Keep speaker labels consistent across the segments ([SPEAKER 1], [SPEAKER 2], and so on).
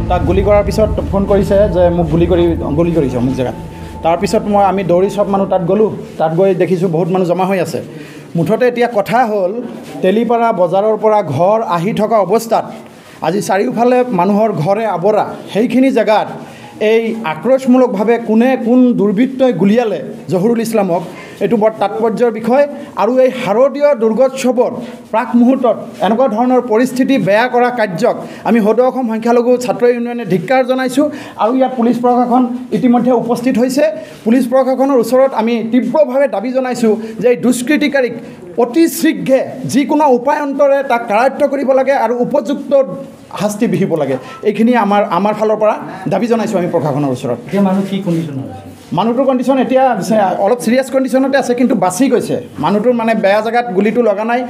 [SPEAKER 1] তাক গুলি কৰাৰ পিছত ফোন কৰিছে যে মোক গুলি কৰিছে মোক জেগাত। তাৰপিছত আমি দৌৰি চব মানুহ তাত গ'লোঁ। তাত গৈ দেখিছোঁ বহুত মানুহ জমা হৈ আছে। মুঠতে এতিয়া কথা হ'ল, তেলিপাৰা বজাৰৰ পৰা ঘৰ আহি থকা অৱস্থাত আজি চাৰিওফালে মানুহৰ ঘৰে আৱৰা, সেইখিনি জেগাত এই আক্ৰোশমূলকভাৱে কোন দুৰ্বৃত্তই গুলিয়ালে জহুৰুল ইছলামক, এইটো বৰ তাৎপৰ্যৰ বিষয়। আৰু এই শাৰদীয় দুৰ্গোৎসৱৰ প্ৰাক মুহূৰ্তত এনেকুৱা ধৰণৰ পৰিস্থিতি বেয়া কৰা কাৰ্যক আমি সদৌ অসম সংখ্যালঘু ছাত্ৰ ইউনিয়নে ধিক্কাৰ জনাইছোঁ। আৰু ইয়াত পুলিচ প্ৰশাসন ইতিমধ্যে উপস্থিত হৈছে। পুলিচ প্ৰশাসনৰ ওচৰত আমি তীব্ৰভাৱে দাবী জনাইছোঁ যে এই দুষ্কৃতিকাৰীক অতি শীঘ্ৰে যিকোনো উপায়ন্তৰে তাক কাৰায়ত্ব কৰিব লাগে আৰু উপযুক্ত শাস্তি বিহিব লাগে। এইখিনি আমাৰ ফালৰ পৰা দাবী জনাইছোঁ আমি প্ৰশাসনৰ ওচৰত।
[SPEAKER 2] এতিয়া মানুহ কি কণ্ডিশ্যন আছে?
[SPEAKER 1] মানুহটোৰ কণ্ডিশ্যন এতিয়া অলপ চিৰিয়াছ কণ্ডিশ্যনতে আছে, কিন্তু বাচি গৈছে। মানুহটোৰ মানে বেয়া জেগাত গুলিটো লগা নাই,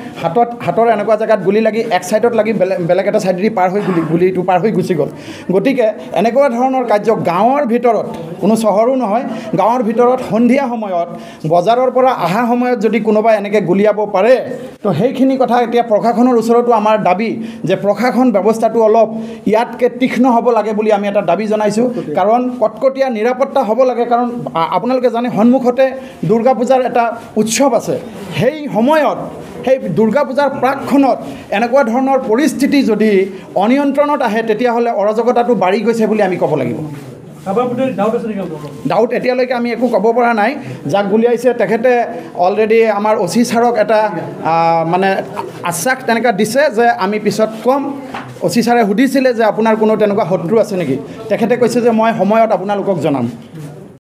[SPEAKER 1] হাতৰ এনেকুৱা জেগাত গুলি লাগি এক ছাইডত লাগি বেলেগ এটা ছাইডেদি পাৰ হৈ গুলিটো পাৰ হৈ গুচি গ'ল। গতিকে এনেকুৱা ধৰণৰ কাৰ্য গাঁৱৰ ভিতৰত, কোনো চহৰো নহয়, গাঁৱৰ ভিতৰত সন্ধিয়া সময়ত বজাৰৰ পৰা অহা সময়ত যদি কোনোবাই এনেকৈ গুলিয়াব পাৰে, তো সেইখিনি কথা এতিয়া প্ৰশাসনৰ ওচৰতো আমাৰ দাবী যে প্ৰশাসন ব্যৱস্থাটো অলপ ইয়াতকৈ তীক্ষ্ণ হ'ব লাগে বুলি আমি এটা দাবী জনাইছোঁ। কাৰণ কটকটীয়া নিৰাপত্তা হ'ব লাগে। কাৰণ আপোনালোকে জানে সন্মুখতে দুৰ্গা পূজাৰ এটা উৎসৱ আছে। সেই সময়ত সেই দুৰ্গা পূজাৰ প্ৰাকখনত এনেকুৱা ধৰণৰ পৰিস্থিতি যদি অনিয়ন্ত্ৰণত আহে, তেতিয়াহ'লে অৰাজকতাটো বাঢ়ি গৈছে বুলি আমি ক'ব লাগিব। ডাউট এতিয়ালৈকে আমি একো ক'ব পৰা নাই। যাক গুলিয়াইছে তেখেতে অলৰেডি আমাৰ OC ছাৰক এটা মানে আশ্বাস তেনেকুৱা দিছে যে আমি পিছত ক'ম। OC ছাৰে সুধিছিলে যে আপোনাৰ কোনো তেনেকুৱা শত্ৰু আছে নেকি? তেখেতে কৈছে যে মই সময়ত আপোনালোকক জনাম।